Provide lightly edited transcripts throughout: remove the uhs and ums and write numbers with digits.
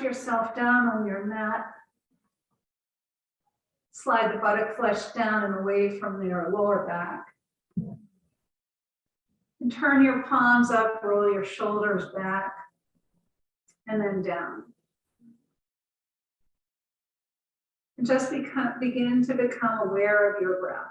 yourself down on your mat. Slide the buttock flesh down and away from your lower back. And turn your palms up, roll your shoulders back, and then down. And just begin to become aware of your breath.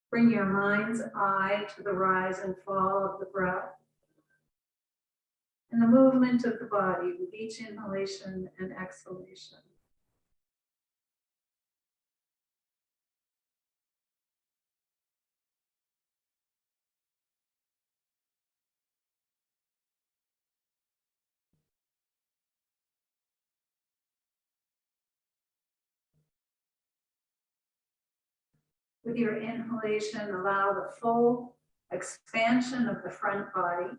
Bring your mind's eye to the rise and fall of the breath and the movement of the body with each inhalation and exhalation. With your inhalation, allow the full expansion of the front body.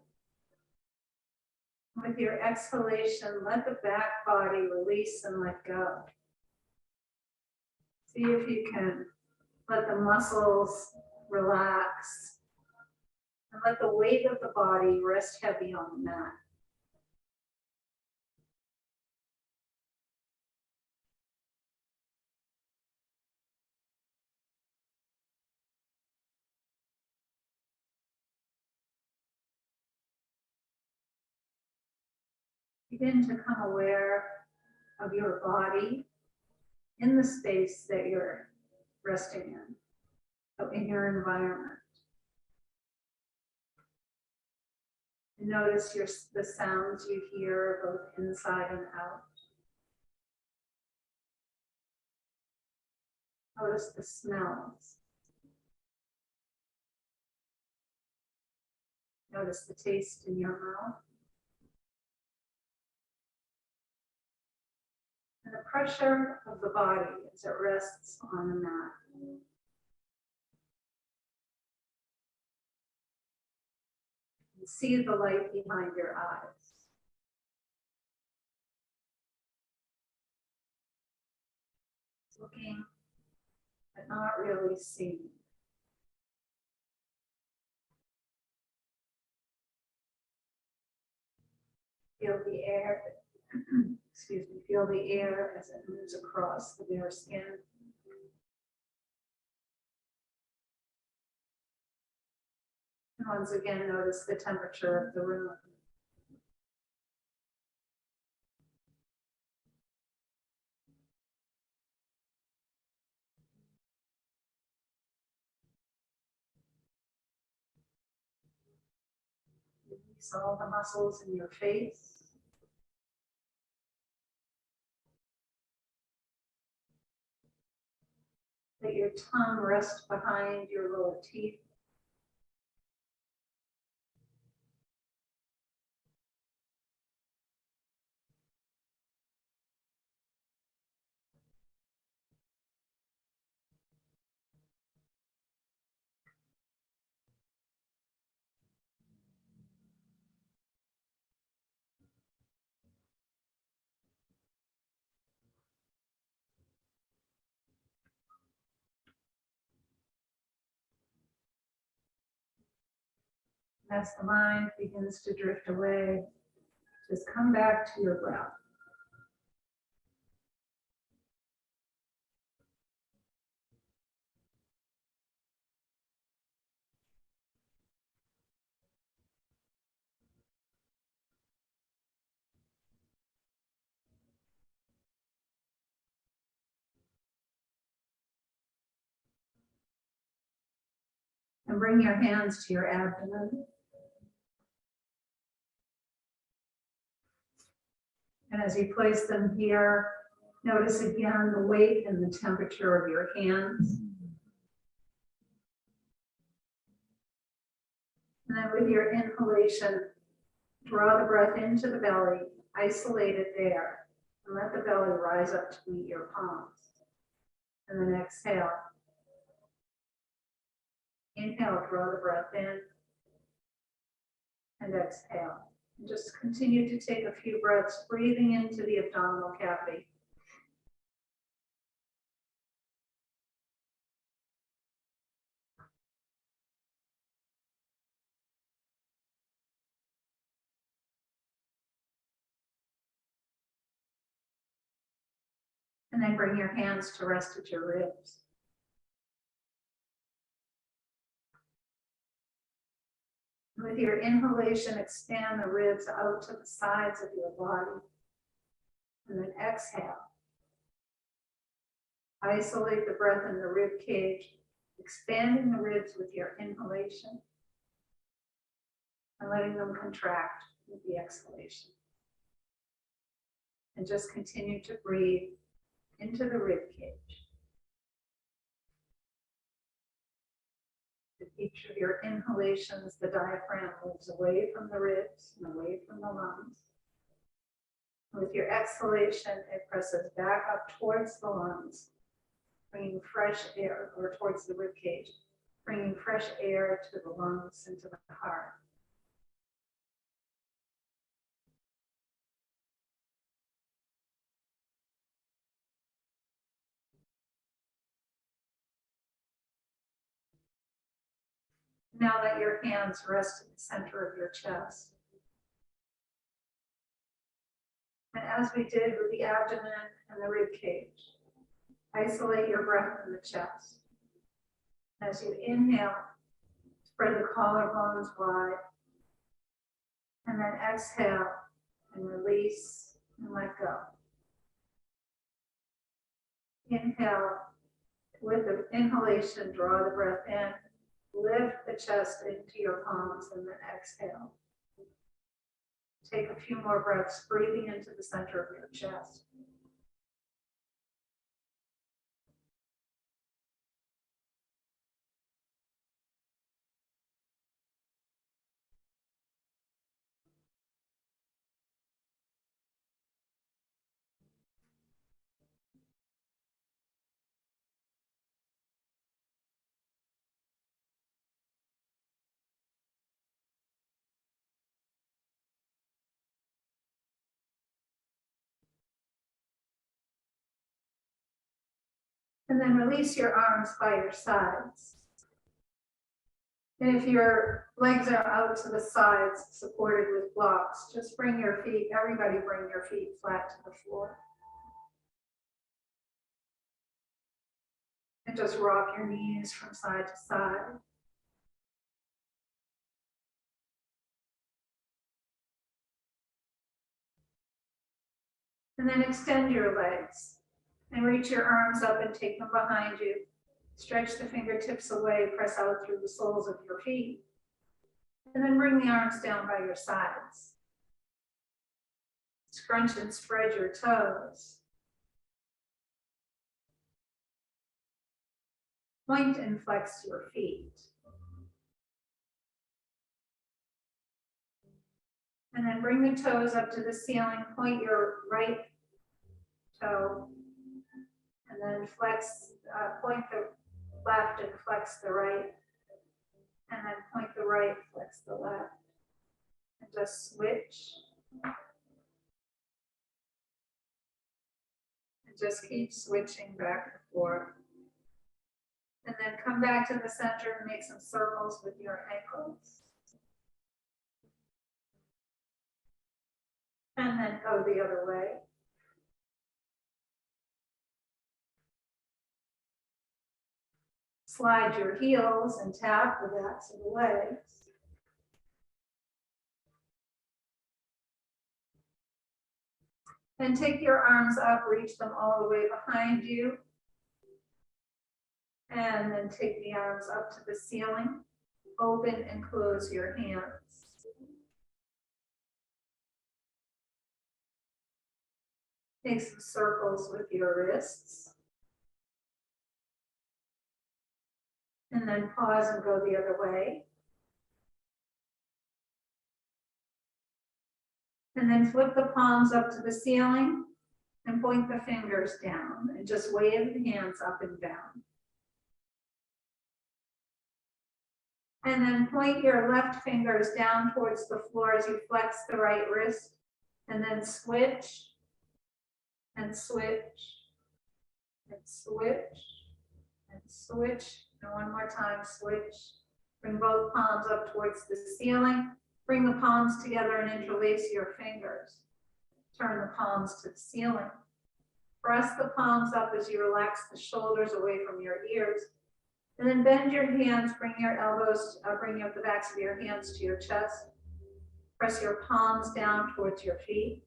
With your exhalation, let the back body release and let go. See if you can let the muscles relax and let the weight of the body rest heavy on the mat. Begin to become aware of your body in the space that you're resting in your environment. And notice the sounds you hear both inside and out. Notice the smells. Notice the taste in your mouth. And the pressure of the body as it rests on the mat. And see the light behind your eyes. Looking, but not really seeing. Feel the air. Excuse me, feel the air as it moves across the bare skin. And once again, notice the temperature of the room. Release all the muscles in your face. Let your tongue rest behind your lower teeth. As the mind begins to drift away, just come back to your breath. And bring your hands to your abdomen. And as you place them here, notice again the weight and the temperature of your hands. And then with your inhalation, draw the breath into the belly, isolate it there, and let the belly rise up to meet your palms. And then exhale. Inhale, draw the breath in, and exhale. And just continue to take a few breaths, breathing into the abdominal cavity. And then bring your hands to rest at your ribs. With your inhalation, expand the ribs out to the sides of your body. And then exhale. Isolate the breath in the rib cage, expanding the ribs with your inhalation and letting them contract with the exhalation. And just continue to breathe into the rib cage. With each of your inhalations, the diaphragm moves away from the ribs and away from the lungs. With your exhalation, it presses back up towards the lungs, bringing fresh air, or towards the rib cage, bringing fresh air to the lungs and to the heart. Now let your hands rest in the center of your chest. And as we did with the abdomen and the rib cage, isolate your breath in the chest. As you inhale, spread the collarbones wide. And then exhale and release and let go. Inhale, with the inhalation, draw the breath in. Lift the chest into your palms and then exhale. Take a few more breaths, breathing into the center of your chest. And then release your arms by your sides. And if your legs are out to the sides, supported with blocks, just bring your feet, everybody bring your feet flat to the floor. And just rock your knees from side to side. And then extend your legs and reach your arms up and take them behind you. Stretch the fingertips away, press out through the soles of your feet. And then bring the arms down by your sides. Scrunch and spread your toes. Point and flex your feet. And then bring the toes up to the ceiling. Point your right toe. And then flex, point the left and flex the right. And then point the right, flex the left. And just switch. And just keep switching back and forth. And then come back to the center and make some circles with your ankles. And then go the other way. Slide your heels and tap the backs of the legs. And take your arms up, reach them all the way behind you. And then take the arms up to the ceiling. Open and close your hands. Make some circles with your wrists. And then pause and go the other way. And then flip the palms up to the ceiling and point the fingers down and just wave the hands up and down. And then point your left fingers down towards the floor as you flex the right wrist. And then switch and switch and switch and switch. And one more time, switch. Bring both palms up towards the ceiling. Bring the palms together and interlace your fingers. Turn the palms to the ceiling. Press the palms up as you relax the shoulders away from your ears. And then bend your hands, bring your elbows, bring up the backs of your hands to your chest. Press your palms down towards your feet.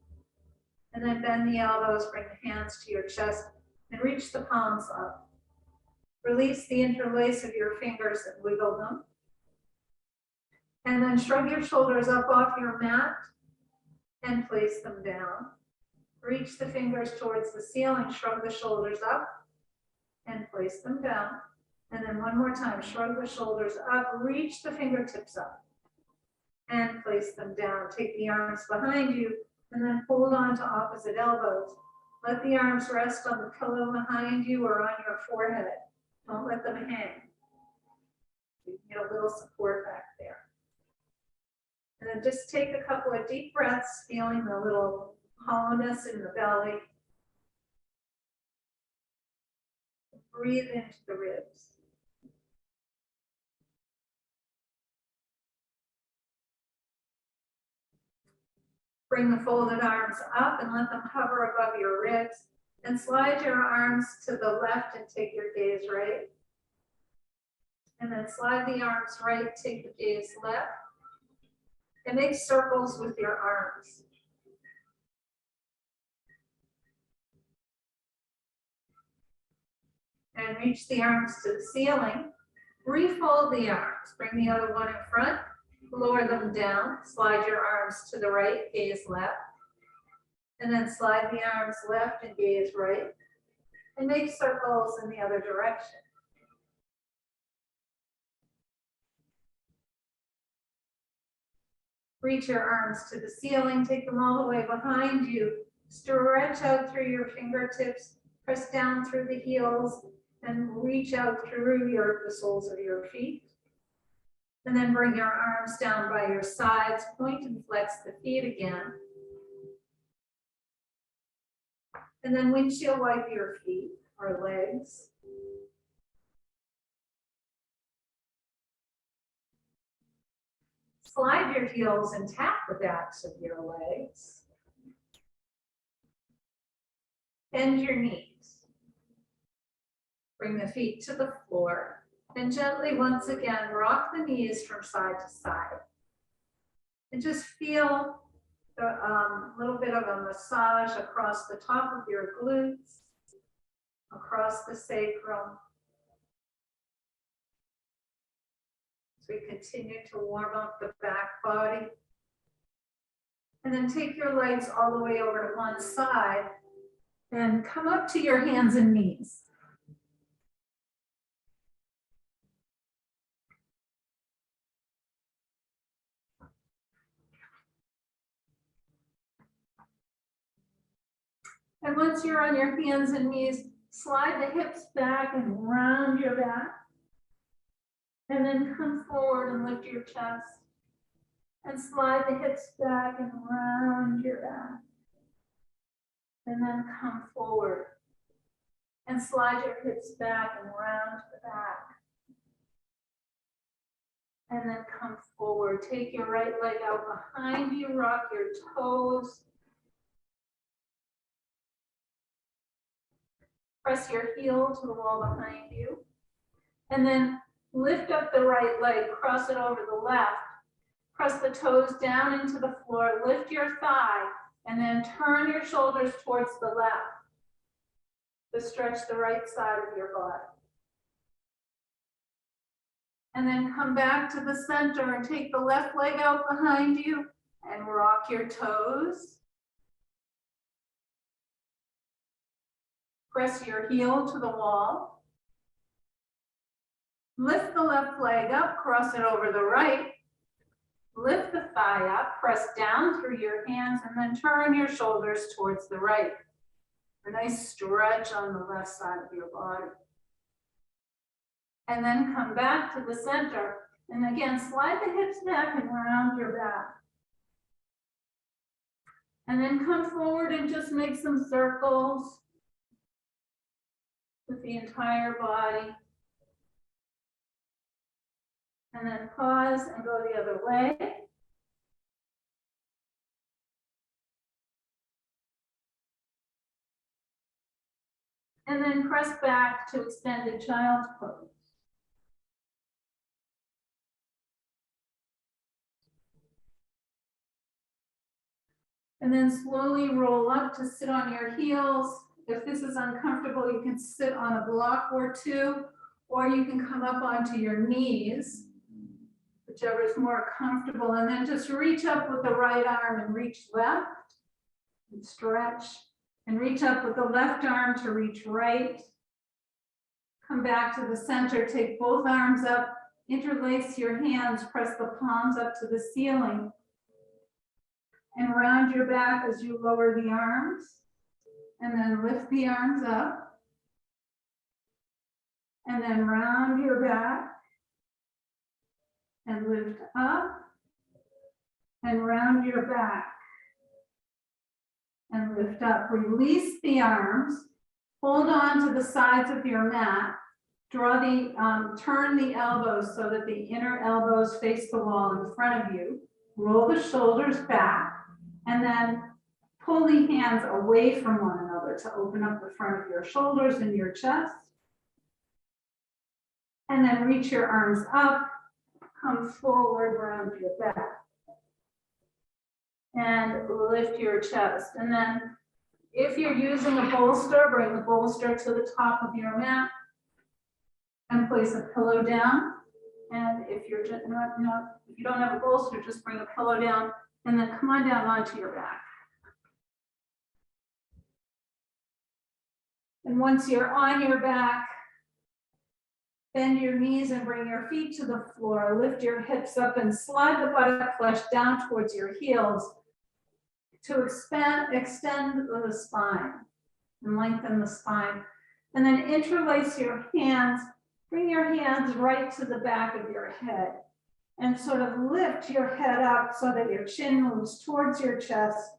And then bend the elbows, bring the hands to your chest, and reach the palms up. Release the interlace of your fingers and wiggle them. And then shrug your shoulders up off your mat and place them down. Reach the fingers towards the ceiling, shrug the shoulders up and place them down. And then one more time, shrug the shoulders up, reach the fingertips up and place them down. Take the arms behind you and then hold on to opposite elbows. Let the arms rest on the pillow behind you or on your forehead. Don't let them hang. You get a little support back there. And then just take a couple of deep breaths, feeling the little hollowness in the belly. Breathe into the ribs. Bring the folded arms up and let them hover above your ribs. And slide your arms to the left and take your gaze right. And then slide the arms right, take the gaze left. And make circles with your arms. And reach the arms to the ceiling. Refold the arms. Bring the other one in front. Lower them down. Slide your arms to the right, gaze left. And then slide the arms left and gaze right. And make circles in the other direction. Reach your arms to the ceiling. Take them all the way behind you. Stretch out through your fingertips. Press down through the heels and reach out through the soles of your feet. And then bring your arms down by your sides. Point and flex the feet again. And then windshield wipe your feet or legs. Slide your heels and tap the backs of your legs. Bend your knees. Bring the feet to the floor. And gently, once again, rock the knees from side to side. And just feel a little bit of a massage across the top of your glutes, across the sacrum. As we continue to warm up the back body. And then take your legs all the way over to one side and come up to your hands and knees. And once you're on your hands and knees, slide the hips back and round your back. And then come forward and lift your chest. And slide the hips back and round your back. And then come forward. And slide your hips back and round the back. And then come forward. Take your right leg out behind you, rock your toes. Press your heel to the wall behind you. And then lift up the right leg, cross it over the left. Press the toes down into the floor, lift your thigh, and then turn your shoulders towards the left to stretch the right side of your body. And then come back to the center and take the left leg out behind you and rock your toes. Press your heel to the wall. Lift the left leg up, cross it over the right. Lift the thigh up, press down through your hands, and then turn your shoulders towards the right. A nice stretch on the left side of your body. And then come back to the center And again, slide the hips back and round your back. And then come forward and just make some circles with the entire body. And then pause and go the other way. And then press back to extended child's pose. And then slowly roll up to sit on your heels. If this is uncomfortable, you can sit on a block or two, or you can come up onto your knees, whichever is more comfortable. And then just reach up with the right arm and reach left and stretch. And reach up with the left arm to reach right. Come back to the center, take both arms up, interlace your hands, press the palms up to the ceiling. And round your back as you lower the arms. And then lift the arms up. And then round your back. And lift up. And round your back. And lift up. Release the arms. Hold on to the sides of your mat. Draw the, turn the elbows so that the inner elbows face the wall in front of you. Roll the shoulders back. And then pull the hands away from one another to open up the front of your shoulders and your chest. And then reach your arms up, come forward, round your back. And lift your chest. And then if you're using a bolster, bring the bolster to the top of your mat and place a pillow down. And if you're just if you don't have a bolster, just bring a pillow down. And then come on down onto your back. And once you're on your back, bend your knees and bring your feet to the floor. Lift your hips up and slide the buttock flesh down towards your heels to extend the spine and lengthen the spine. And then interlace your hands. Bring your hands right to the back of your head. And sort of lift your head up so that your chin moves towards your chest,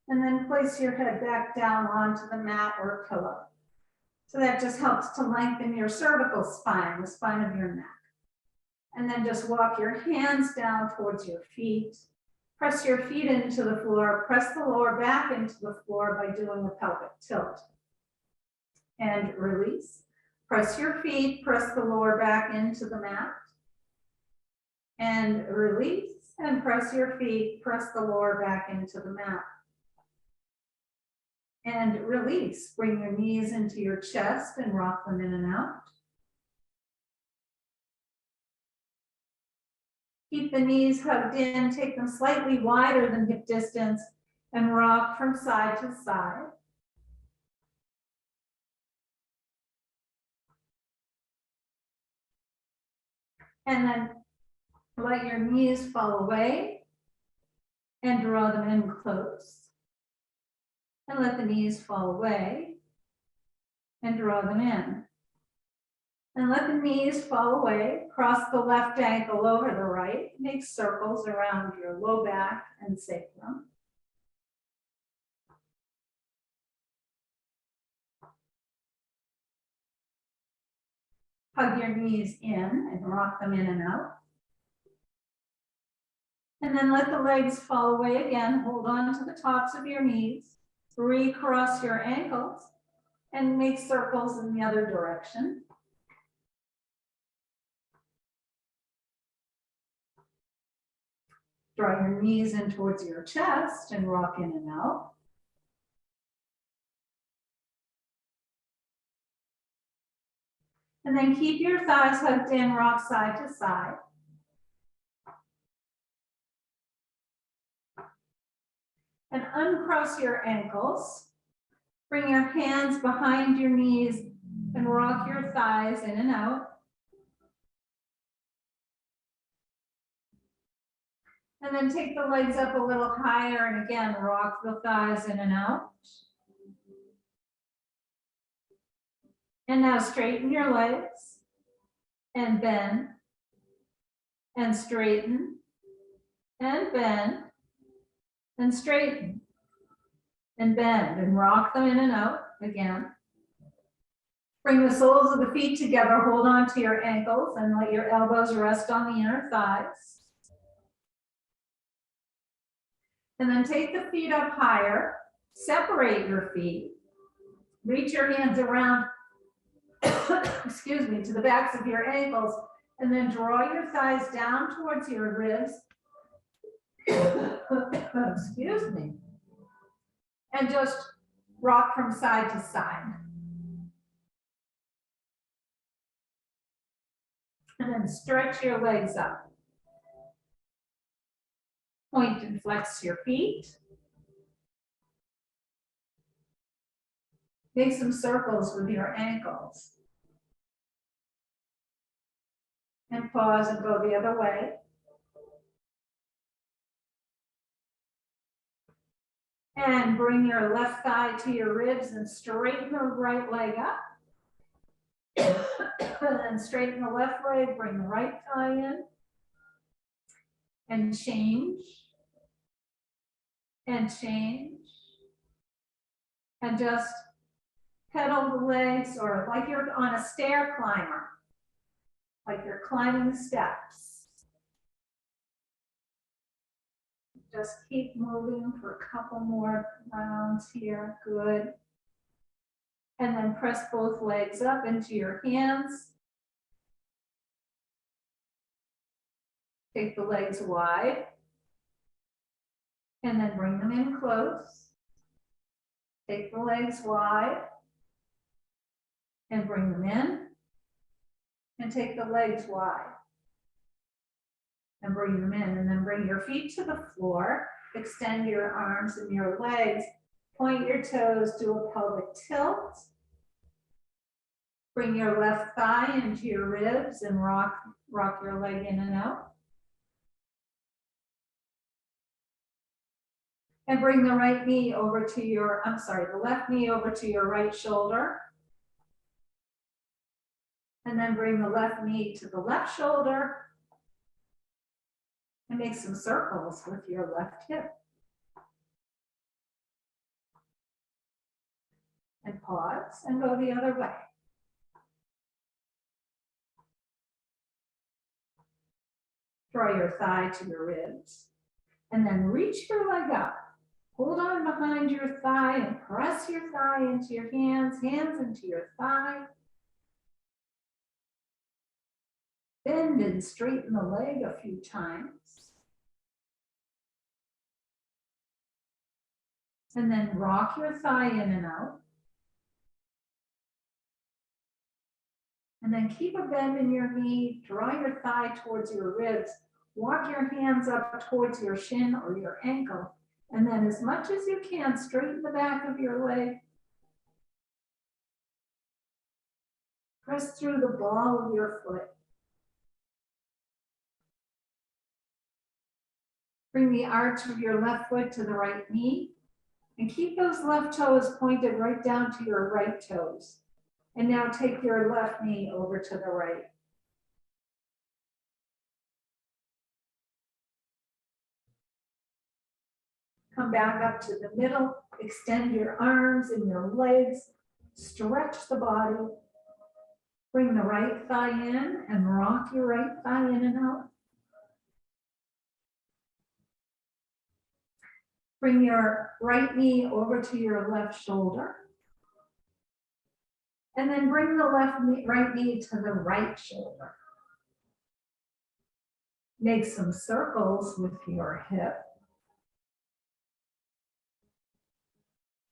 and then place your head back down onto the mat or pillow. So that just helps to lengthen your cervical spine, the spine of your neck. And then just walk your hands down towards your feet. Press your feet into the floor, press the lower back into the floor by doing a pelvic tilt. And release. Press your feet, press the lower back into the mat. And release, and press your feet, press the lower back into the mat. And release, bring your knees into your chest and rock them in and out. Keep the knees hugged in, take them slightly wider than hip distance, and rock from side to side. And then let your knees fall away and draw them in close. And let the knees fall away and draw them in. And let the knees fall away. Cross the left ankle over the right. Make circles around your low back and sacrum. Hug your knees in and rock them in and out. And then let the legs fall away again. Hold on to the tops of your knees. Recross your ankles and make circles in the other direction. Draw your knees in towards your chest and rock in and out. And then keep your thighs hugged in, rock side to side. And uncross your ankles. Bring your hands behind your knees and rock your thighs in and out. And then take the legs up a little higher and again, rock the thighs in and out. And now straighten your legs and bend and straighten and bend and straighten and bend and rock them in and out again. Bring the soles of the feet together, hold on to your ankles and let your elbows rest on the inner thighs. And then take the feet up higher, separate your feet, reach your hands around, excuse me, to the backs of your ankles, and then draw your thighs down towards your ribs, excuse me, and just rock from side to side. And then stretch your legs up. Point and flex your feet. Make some circles with your ankles. And pause and go the other way. And bring your left thigh to your ribs and straighten the right leg up. And straighten the left leg, bring the right thigh in. And change. And change. And just pedal the legs, or like you're on a stair climber, like you're climbing steps. Just keep moving for a couple more rounds here. Good. And then press both legs up into your hands. Take the legs wide. And then bring them in close. Take the legs wide. And bring them in. And take the legs wide. And bring them in. And then bring your feet to the floor. Extend your arms and your legs. Point your toes, do a pelvic tilt. Bring your left thigh into your ribs and rock your leg in and out. And bring the right knee over to your, the left knee over to your right shoulder. And then bring the left knee to the left shoulder. And make some circles with your left hip. And pause and go the other way. Draw your thigh to your ribs. And then reach your leg up. Hold on behind your thigh and press your thigh into your hands, hands into your thigh. Bend and straighten the leg a few times. And then rock your thigh in and out. And then keep a bend in your knee, draw your thigh towards your ribs, walk your hands up towards your shin or your ankle, and then as much as you can, straighten the back of your leg. Press through the ball of your foot. Bring the arch of your left foot to the right knee, and keep those left toes pointed right down to your right toes. And now take your left knee over to the right. Come back up to the middle, extend your arms and your legs, stretch the body. Bring the right thigh in and rock your right thigh in and out. Bring your right knee over to your left shoulder. And then bring the right knee to the right shoulder. Make some circles with your hip.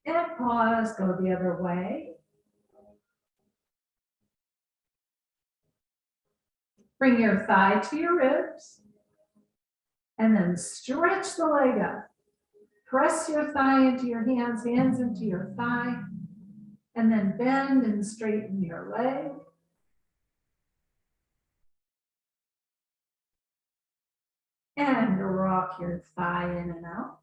And pause, go the other way. Bring your thigh to your ribs. And then stretch the leg up. Press your thigh into your hands, hands into your thigh. And then bend and straighten your leg. And rock your thigh in and out.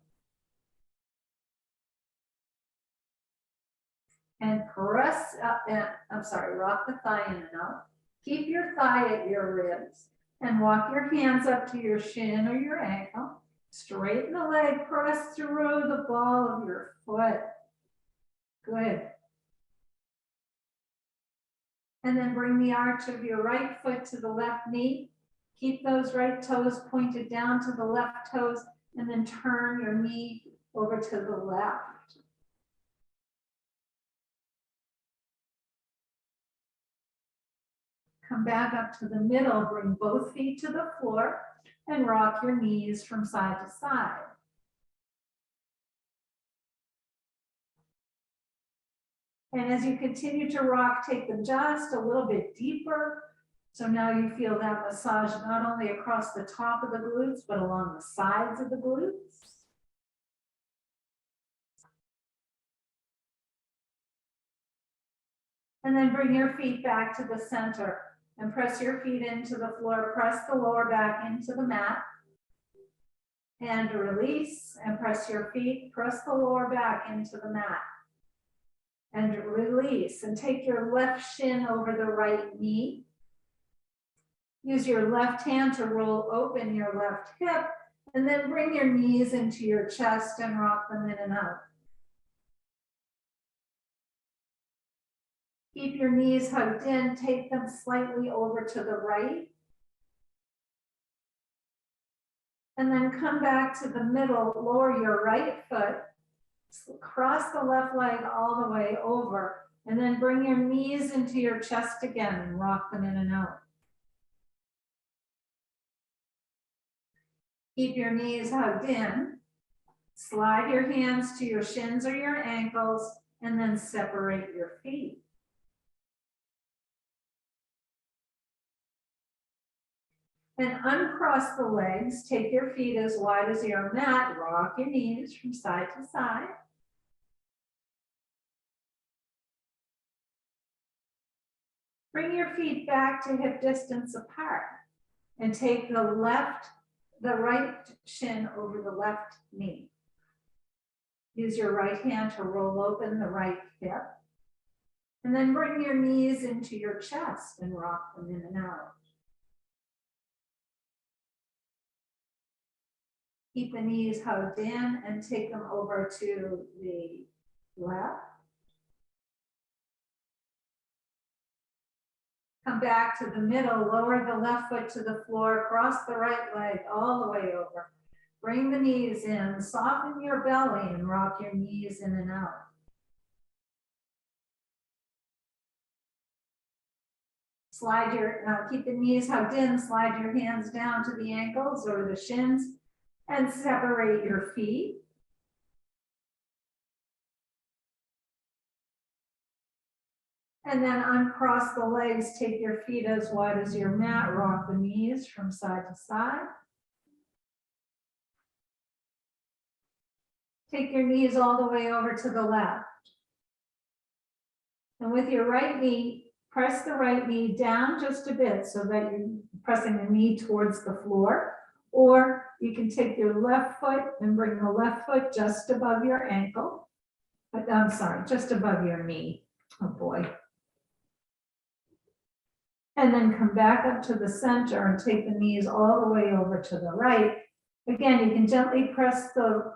And press up, rock the thigh in and out. Keep your thigh at your ribs. And walk your hands up to your shin or your ankle. Straighten the leg, press through the ball of your foot. Good. And then bring the arch of your right foot to the left knee. Keep those right toes pointed down to the left toes, and then turn your knee over to the left. Come back up to the middle, bring both feet to the floor, and rock your knees from side to side. And as you continue to rock, take them just a little bit deeper. So now you feel that massage not only across the top of the glutes, but along the sides of the glutes. And then bring your feet back to the center and press your feet into the floor. Press the lower back into the mat. And release and press your feet. Press the lower back into the mat. And release and take your left shin over the right knee. Use your left hand to roll open your left hip, and then bring your knees into your chest and rock them in and out. Keep your knees hugged in, take them slightly over to the right. And then come back to the middle, lower your right foot, cross the left leg all the way over, and then bring your knees into your chest again and rock them in and out. Keep your knees hugged in. Slide your hands to your shins or your ankles, and then separate your feet. And uncross the legs. Take your feet as wide as your mat. Rock your knees from side to side. Bring your feet back to hip distance apart and take the right shin over the left knee. Use your right hand to roll open the right hip. And then bring your knees into your chest and rock them in and out. Keep the knees hugged in and take them over to the left. Come back to the middle, lower the left foot to the floor, cross the right leg all the way over. Bring the knees in, soften your belly and rock your knees in and out. Keep the knees hugged in, slide your hands down to the ankles or the shins and separate your feet. And then uncross the legs, take your feet as wide as your mat, rock the knees from side to side. Take your knees all the way over to the left. And with your right knee, press the right knee down just a bit so that you're pressing the knee towards the floor. Or you can take your left foot and bring the left foot just above your ankle. I'm sorry, just above your knee. Oh boy. And then come back up to the center and take the knees all the way over to the right. Again, you can gently press the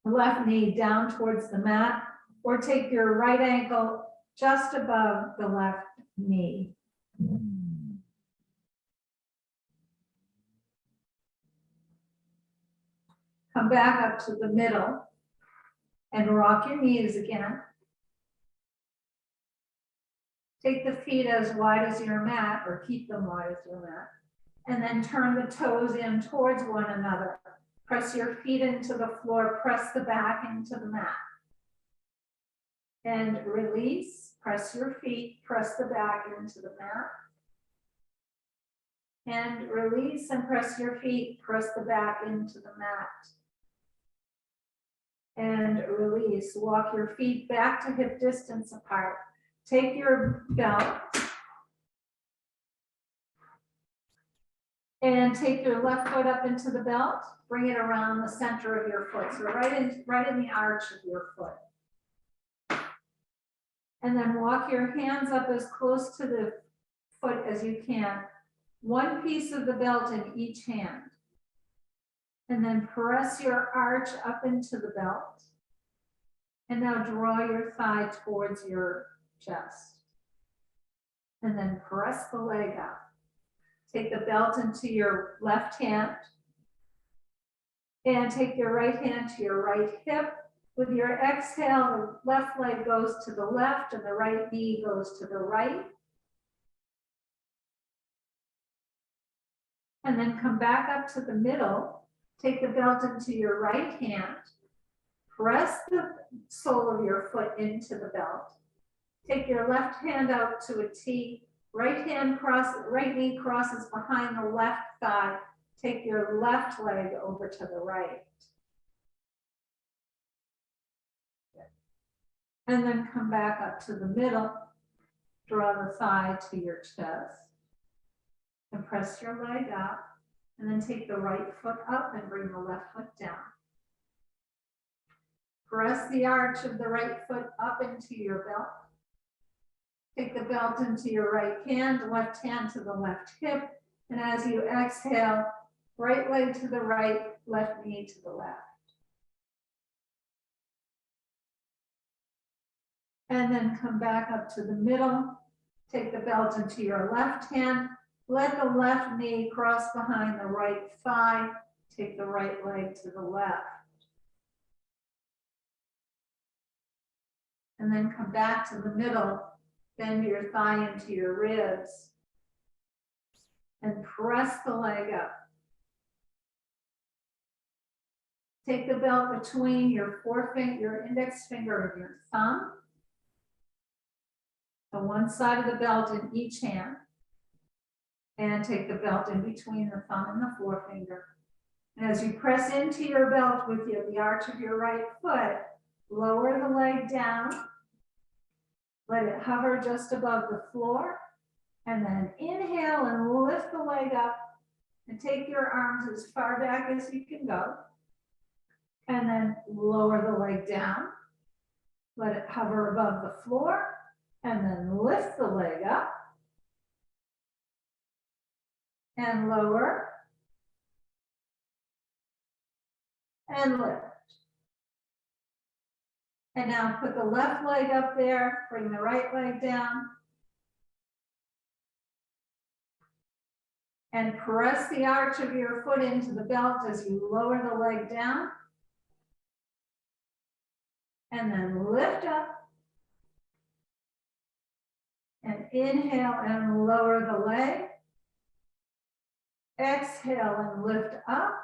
left knee down towards the mat or take your right ankle just above the left knee. Come back up to the middle and rock your knees again. Take the feet as wide as your mat, or keep them wide as your mat, and then turn the toes in towards one another. Press your feet into the floor, press the back into the mat. And release, press your feet, press the back into the mat. And release and press your feet, press the back into the mat. And release, walk your feet back to hip distance apart. Take your belt and take your left foot up into the belt, bring it around the center of your foot. So right in the arch of your foot. And then walk your hands up as close to the foot as you can. one piece of the belt in each hand. And then press your arch up into the belt. And now draw your thigh towards your chest. And then press the leg up. Take the belt into your left hand. And take your right hand to your right hip. With your exhale, the left leg goes to the left and the right knee goes to the right. And then come back up to the middle. Take the belt into your right hand. Press the sole of your foot into the belt. Take your left hand out to a T. Right knee crosses behind the left thigh. Take your left leg over to the right. And then come back up to the middle. Draw the thigh to your chest. And press your leg up. And then take the right foot up and bring the left foot down. Press the arch of the right foot up into your belt. Take the belt into your right hand, left hand to the left hip. And as you exhale, right leg to the right, left knee to the left. And then come back up to the middle. Take the belt into your left hand. Let the left knee cross behind the right thigh. Take the right leg to the left. And then come back to the middle. Bend your thigh into your ribs. And press the leg up. Take the belt between your forefinger, your index finger and your thumb. On one side of the belt in each hand. And take the belt in between the thumb and the forefinger. And as you press into your belt with the arch of your right foot, lower the leg down. Let it hover just above the floor. And then inhale and lift the leg up. And take your arms as far back as you can go. And then lower the leg down. Let it hover above the floor. And then lift the leg up. And lower. And lift. And now put the left leg up there, bring the right leg down. And press the arch of your foot into the belt as you lower the leg down. And then lift up. And inhale and lower the leg. Exhale and lift up.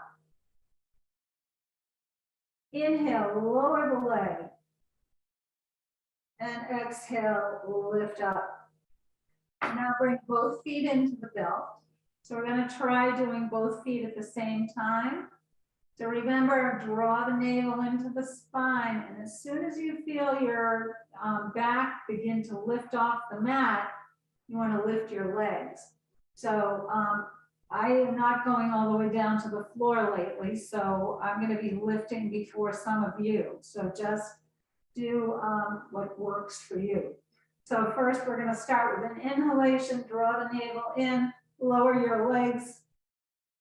Inhale, lower the leg. And exhale, lift up. Now bring both feet into the belt. So we're going to try doing both feet at the same time. So remember, draw the navel into the spine. And as soon as you feel your back begin to lift off the mat, you want to lift your legs. So I am not going all the way down to the floor lately, so I'm going to be lifting before some of you. So just do what works for you. So first we're going to start with an inhalation, draw the navel in, lower your legs,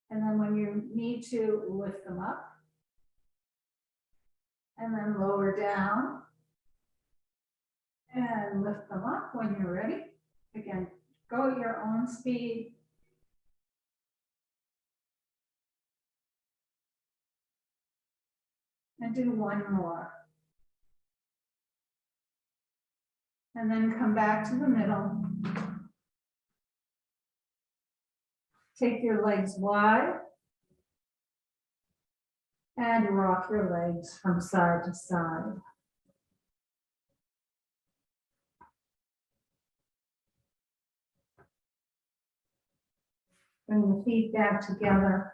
and then when you need to, lift them up. And then lower down. And lift them up when you're ready. Again, go at your own speed. And do one more. And then come back to the middle. Take your legs wide. And rock your legs from side to side. Bring the feet back together.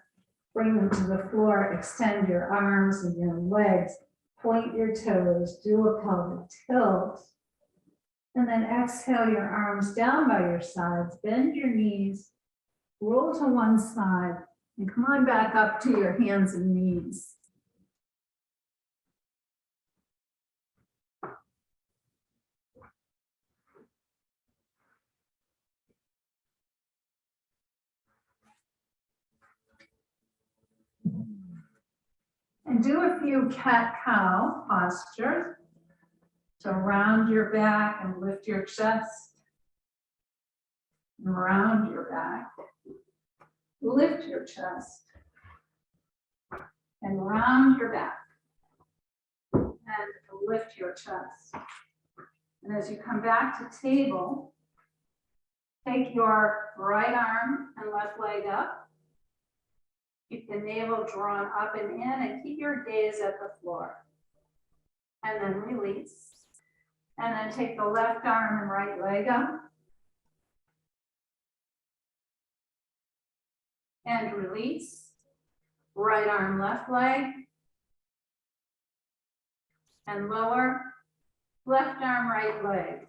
Bring them to the floor. Extend your arms and your legs. Point your toes. Do a pelvic tilt. And then exhale your arms down by your sides. Bend your knees. Roll to one side. And come on back up to your hands and knees. And do a few cat-cow postures. So round your back and lift your chest. And round your back. Lift your chest. And round your back. And lift your chest. And as you come back to table, take your right arm and left leg up. Keep the navel drawn up and in and keep your gaze at the floor. And then release. And then take the left arm and right leg up. And release. Right arm, left leg. And lower. Left arm, right leg.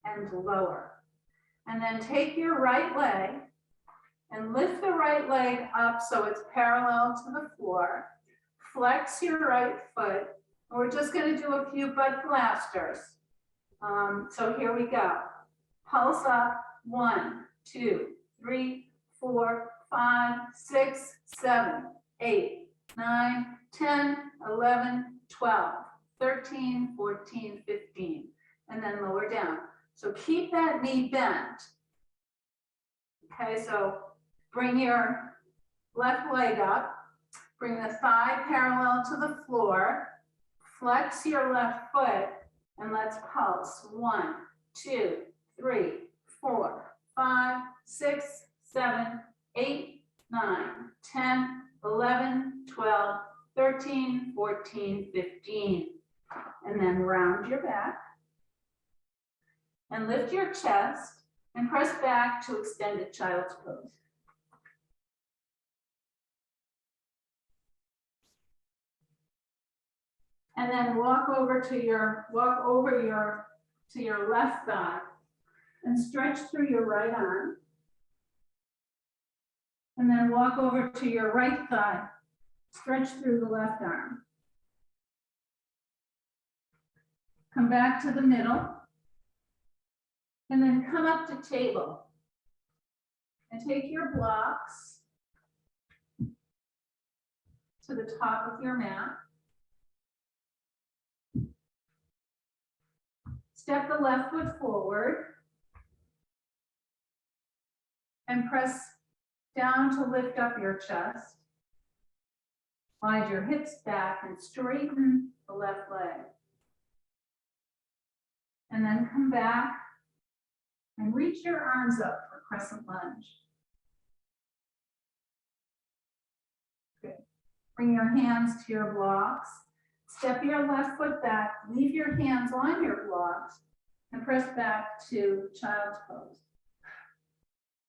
And lower. And then take your right leg and lift the right leg up so it's parallel to the floor. Flex your right foot. And we're just going to do a few butt blasters. So here we go. Pulse up. 1, 2, 3, 4, 5, 6, 7, 8, 9, 10, 11, 12, 13, 14, 15. And then lower down. So keep that knee bent. Okay, so bring your left leg up. Bring the thigh parallel to the floor. Flex your left foot and let's pulse. 1, 2, 3, 4, 5, 6, 7, 8, 9, 10, 11, 12, 13, 14, 15. And then round your back. And lift your chest and press back to extended child's pose. And then walk over to your left thigh and stretch through your right arm. And then walk over to your right thigh, stretch through the left arm. Come back to the middle. And then come up to table. And take your blocks to the top of your mat. Step the left foot forward. And press down to lift up your chest. Slide your hips back and straighten the left leg. And then come back and reach your arms up for crescent lunge. Good. Bring your hands to your blocks. Step your left foot back. Leave your hands on your blocks and press back to child's pose.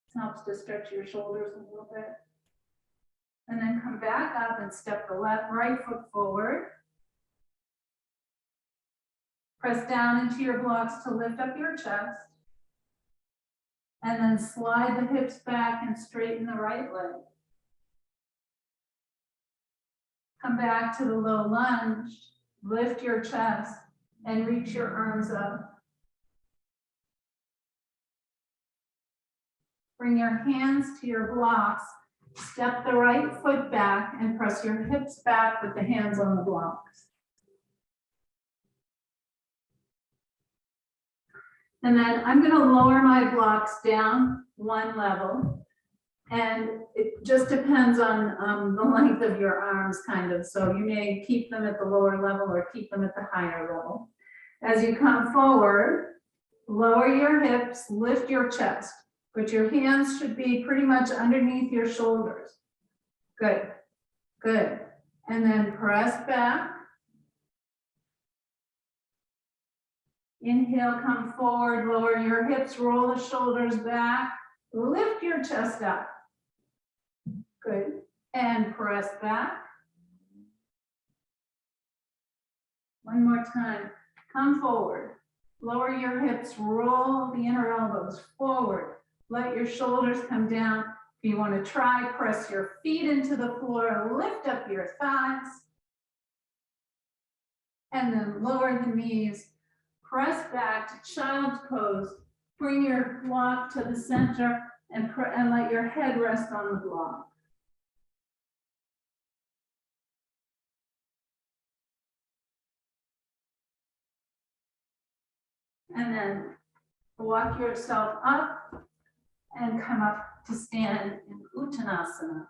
This helps to stretch your shoulders a little bit. And then come back up and step the right foot forward. Press down into your blocks to lift up your chest. And then slide the hips back and straighten the right leg. Come back to the low lunge, lift your chest, and reach your arms up. Bring your hands to your blocks, step the right foot back, and press your hips back with the hands on the blocks. And then I'm going to lower my blocks down one level. And it just depends on the length of your arms, kind of. So you may keep them at the lower level or keep them at the higher level. As you come forward, lower your hips, lift your chest. But your hands should be pretty much underneath your shoulders. Good, good. And then press back. Inhale, come forward, lower your hips, roll the shoulders back, lift your chest up. Good. And press back. One more time. Come forward. Lower your hips, roll the inner elbows forward. Let your shoulders come down. If you want to try, press your feet into the floor, lift up your thighs. And then lower the knees. Press back to child's pose. Bring your block to the center and let your head rest on the block. And then walk yourself up and come up to stand in Uttanasana.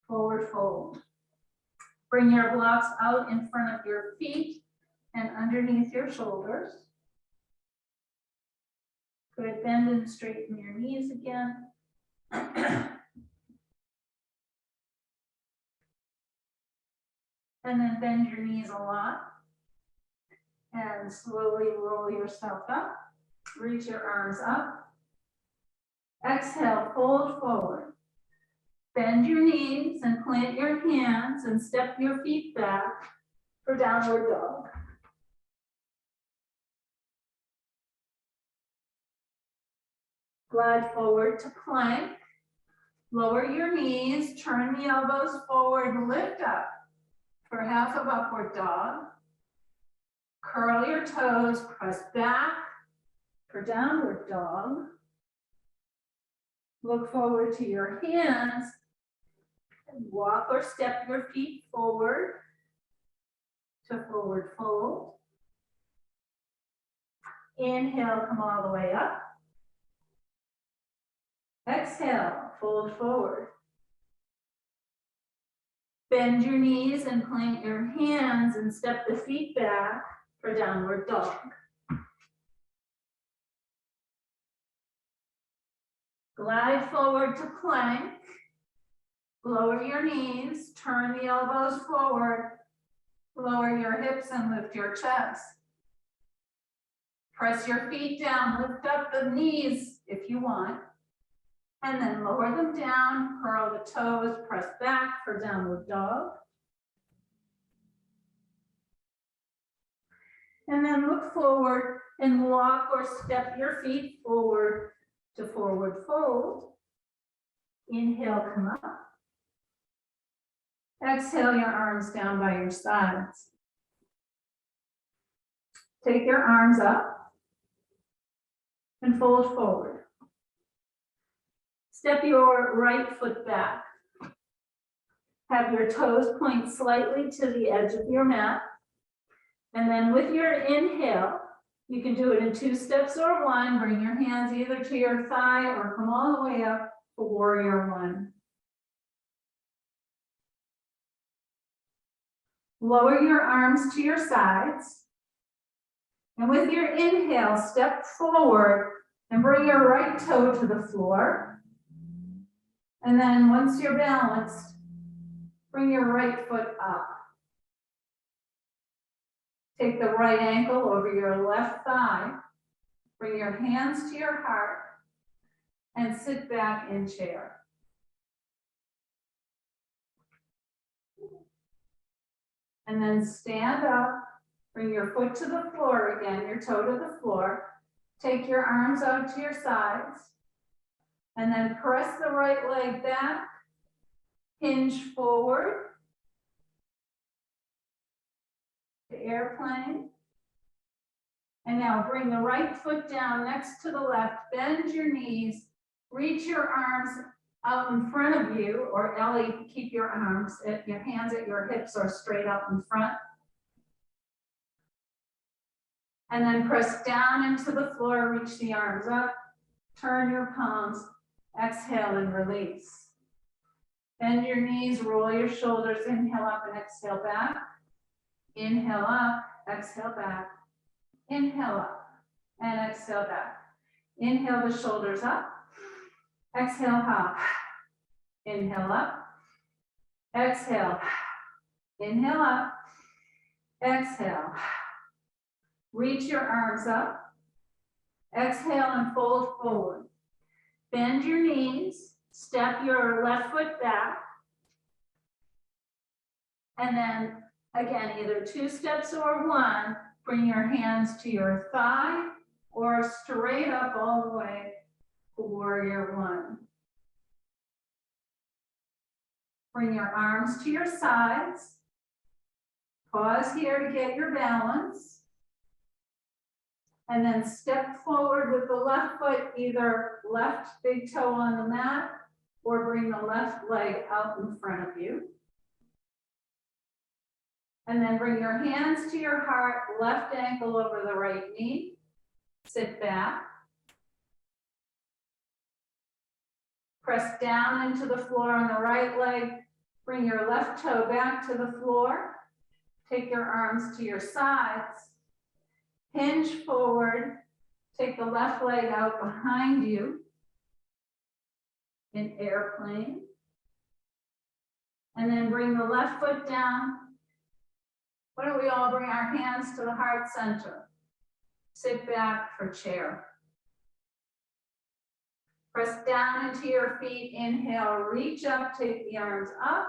Forward fold. Bring your blocks out in front of your feet and underneath your shoulders. Good, bend and straighten your knees again. And then bend your knees a lot. And slowly roll yourself up. Reach your arms up. Exhale, fold forward. Bend your knees and plant your hands and step your feet back for downward dog. Glide forward to plank. Lower your knees, turn the elbows forward, lift up for half of upward dog. Curl your toes, press back for downward dog. Look forward to your hands. Walk or step your feet forward to forward fold. Inhale, come all the way up. Exhale, fold forward. Bend your knees and plant your hands and step the feet back for downward dog. Glide forward to plank. Lower your knees, turn the elbows forward, lower your hips and lift your chest. Press your feet down, lift up the knees if you want, and then lower them down, curl the toes, press back for downward dog. And then look forward and walk or step your feet forward to forward fold. Inhale, come up. Exhale your arms down by your sides. Take your arms up and fold forward. Step your right foot back. Have your toes point slightly to the edge of your mat. And then with your inhale, you can do it in 2 steps or 1. Bring your hands either to your thigh or come all the way up for warrior 1. Lower your arms to your sides. And with your inhale, step forward and bring your right toe to the floor. And then once you're balanced, bring your right foot up. Take the right ankle over your left thigh. Bring your hands to your heart and sit back in chair. And then stand up, bring your foot to the floor again, your toe to the floor. Take your arms out to your sides. And then press the right leg back, hinge forward to airplane. And now bring the right foot down next to the left, bend your knees, reach your arms out in front of you, or Ellie, keep your arms, your hands at your hips or straight out in front. And then press down into the floor, reach the arms up, turn your palms, exhale and release. Bend your knees, roll your shoulders, inhale up and exhale back. Inhale up, exhale back. Inhale up and exhale back. Inhale the shoulders up. Exhale, hop. Inhale up. Exhale. Inhale up. Exhale. Reach your arms up. Exhale and fold forward. Bend your knees. Step your left foot back. And then again, either 2 steps or 1, bring your hands to your thigh or straight up all the way to warrior 1. Bring your arms to your sides. Pause here to get your balance. And then step forward with the left foot, either left big toe on the mat or bring the left leg out in front of you. And then bring your hands to your heart, left ankle over the right knee. Sit back. Press down into the floor on the right leg. Bring your left toe back to the floor. Take your arms to your sides. Hinge forward. Take the left leg out behind you in airplane. And then bring the left foot down. Why don't we all bring our hands to the heart center? Sit back for chair. Press down into your feet. Inhale, reach up, take the arms up.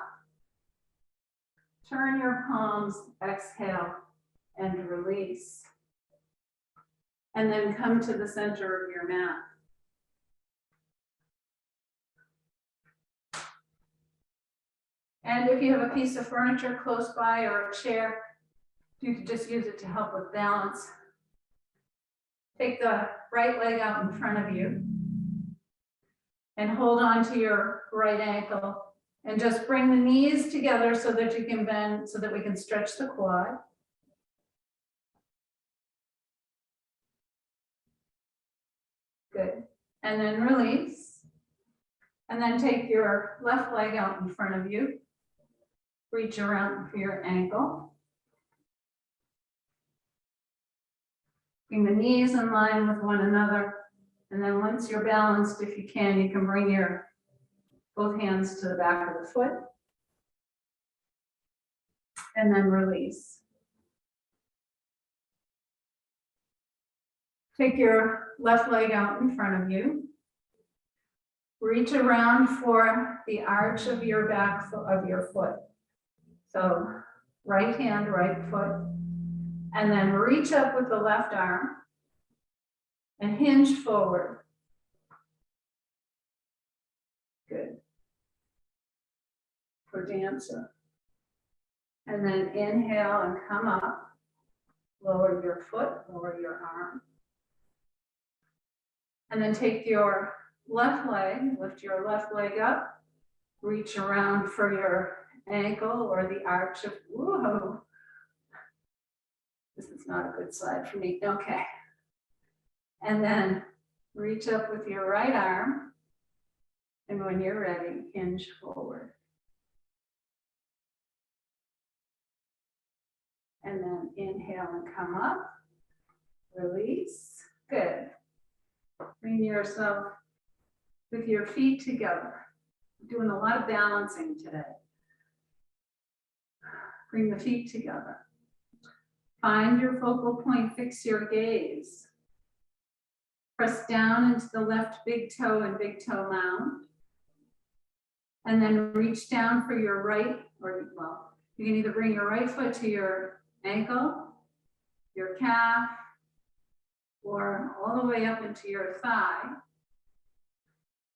Turn your palms, exhale, and release. And then come to the center of your mat. And if you have a piece of furniture close by or a chair, you can just use it to help with balance. Take the right leg out in front of you and hold on to your right ankle and just bring the knees together so that you can bend, so that we can stretch the quad. Good. And then release. And then take your left leg out in front of you. Reach around for your ankle. Bring the knees in line with one another. And then once you're balanced, if you can bring your both hands to the back of the foot. And then release. Take your left leg out in front of you. Reach around for the arch of your back of your foot. So right hand, right foot. And then reach up with the left arm and hinge forward. Good. For dancer. And then inhale and come up. Lower your foot, lower your arm. And then take your left leg, lift your left leg up, reach around for your ankle or the arch of, whoa. This is not a good slide for me, okay. And then reach up with your right arm. And when you're ready, hinge forward. And then inhale and come up, release, good. Bring yourself with your feet together. Doing a lot of balancing today. Bring the feet together. Find your focal point, fix your gaze. Press down into the left big toe and big toe mound. And then reach down for your right, or well, you can either bring your right foot to your ankle, your calf, or all the way up into your thigh.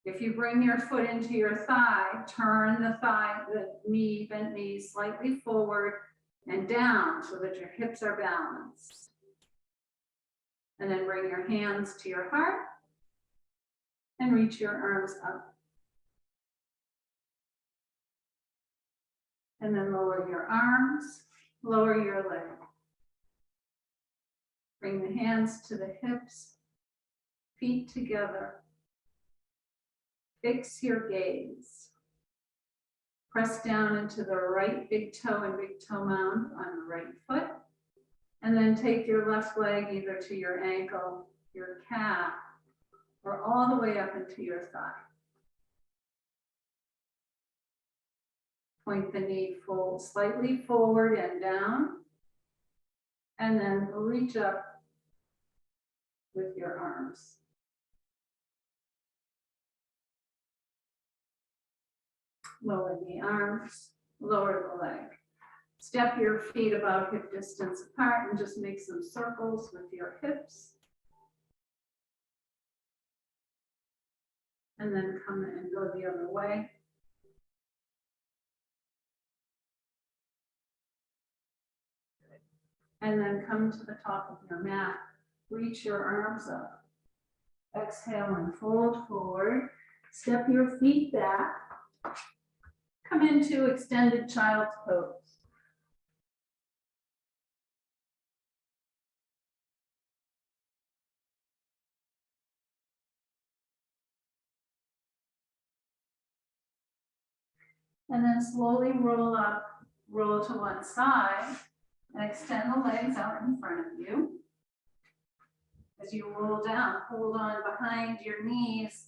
If you bring your foot into your thigh, turn the knee, bent knee slightly forward and down so that your hips are balanced. And then bring your hands to your heart and reach your arms up. And then lower your arms, lower your leg. Bring the hands to the hips, feet together. Fix your gaze. Press down into the right big toe and big toe mound on the right foot. And then take your left leg either to your ankle, your calf, or all the way up into your thigh. Point the knee slightly forward and down. And then reach up with your arms. Lower the arms, lower the leg. Step your feet about hip distance apart and just make some circles with your hips. And then come and go the other way. And then come to the top of your mat. Reach your arms up. Exhale and fold forward. Step your feet back. Come into extended child's pose. And then slowly roll up, roll to one side, and extend the legs out in front of you. As you roll down, hold on behind your knees,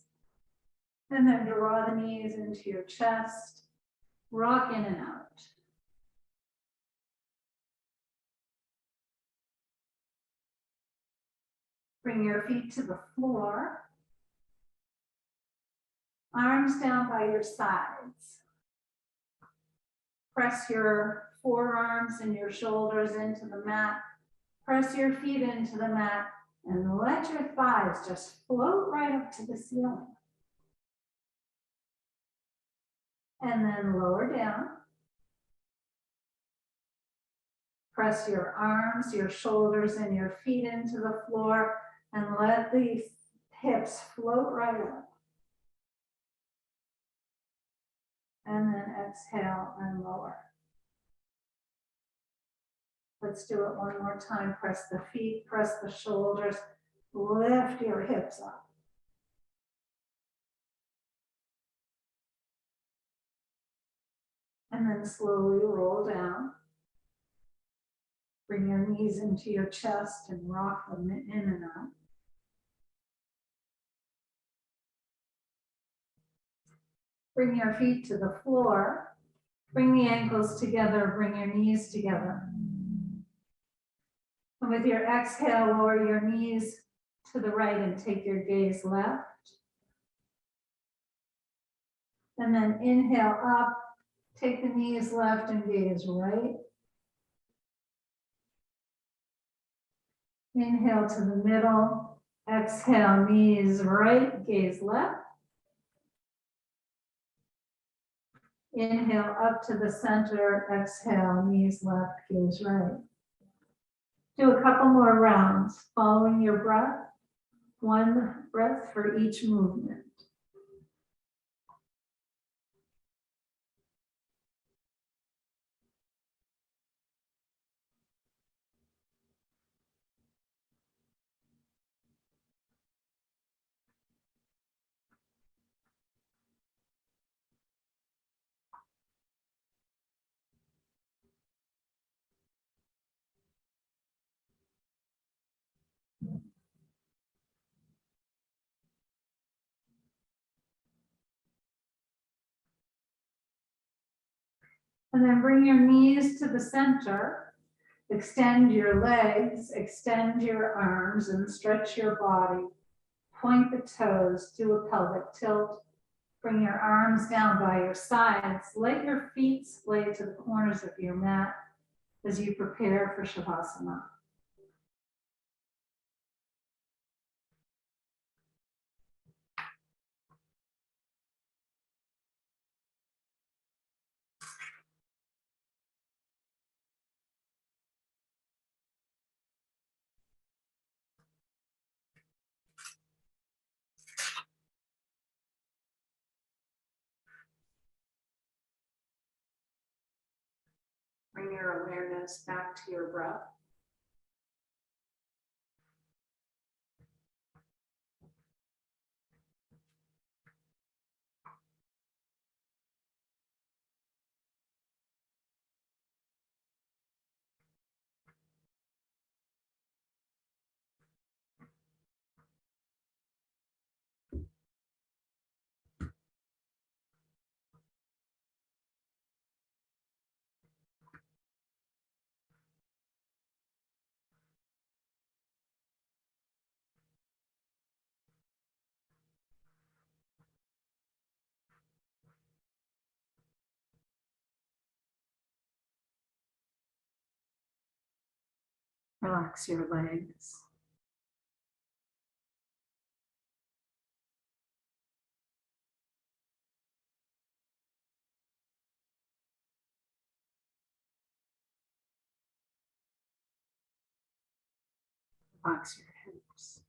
and then draw the knees into your chest, rock in and out. Bring your feet to the floor, arms down by your sides. Press your forearms and your shoulders into the mat. Press your feet into the mat and let your thighs just float right up to the ceiling. And then lower down. Press your arms, your shoulders, and your feet into the floor and let the hips float right up. And then exhale and lower. Let's do it one more time. Press the feet, press the shoulders, lift your hips up. And then slowly roll down. Bring your knees into your chest and rock them in and out. Bring your feet to the floor. Bring the ankles together, bring your knees together. And with your exhale, lower your knees to the right and take your gaze left. And then inhale up, take the knees left and gaze right. Inhale to the middle, exhale, knees right, gaze left. Inhale up to the center, exhale, knees left, gaze right. Do a couple more rounds, following your breath, one breath for each movement. And then bring your knees to the center, extend your legs, extend your arms and stretch your body. Point the toes, do a pelvic tilt. Bring your arms down by your sides. Let your feet splay to the corners of your mat as you prepare for Shavasana. Bring your awareness back to your breath. Relax your legs. Relax your hips.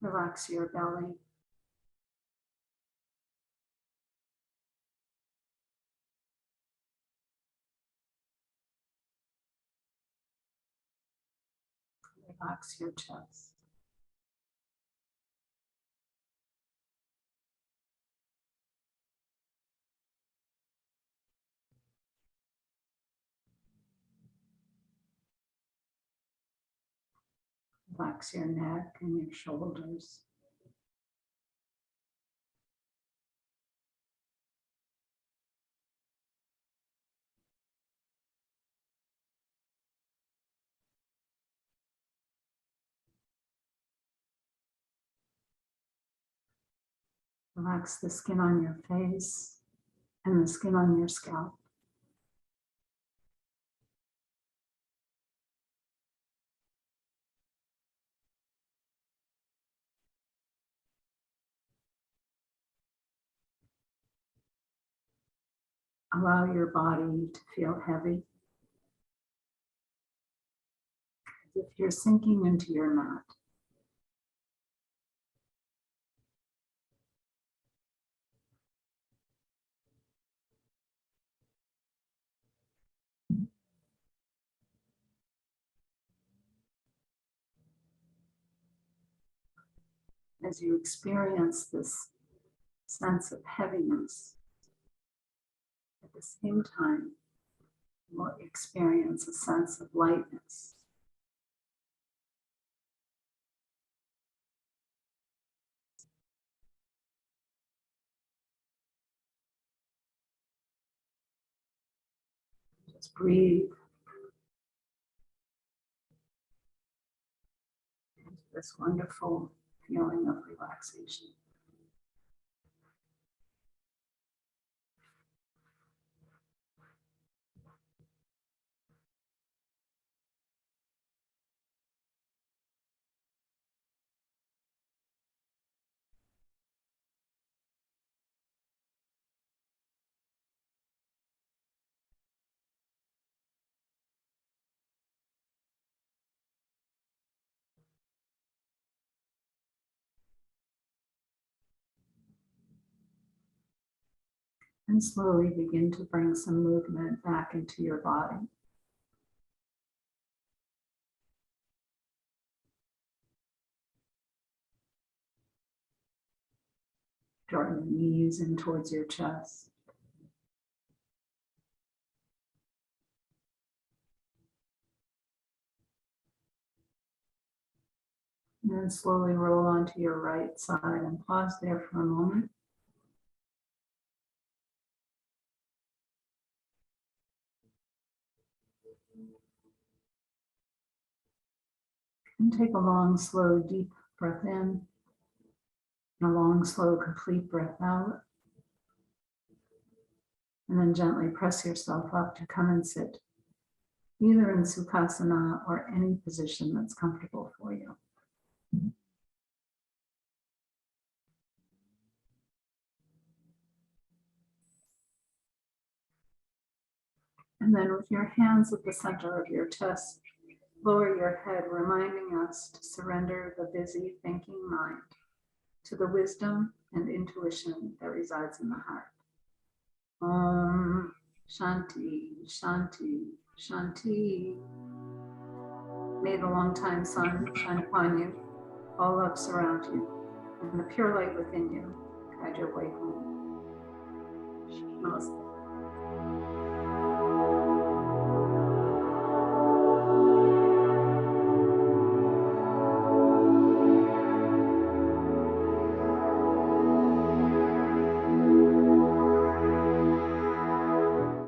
Relax your belly. relax your chest. Relax your neck and your shoulders. Relax the skin on your face and the skin on your scalp. Allow your body to feel heavy, as if you're sinking into your mat. As you experience this sense of heaviness, at the same time, you will experience a sense of lightness. Just breathe into this wonderful feeling of relaxation. And slowly begin to bring some movement back into your body. Drawing the knees in towards your chest. And then slowly roll onto your right side and pause there for a moment. And take a long, slow, deep breath in, and a long, slow, complete breath out. And then gently press yourself up to come and sit, either in Sukhasana or any position that's comfortable for you. And then with your hands at the center of your chest, lower your head, reminding us to surrender the busy thinking mind to the wisdom and intuition that resides in the heart. Om Shanti, Shanti, Shanti. May the longtime sun shine upon you, all love surround you, and the pure light within you guide your way home. Namaste.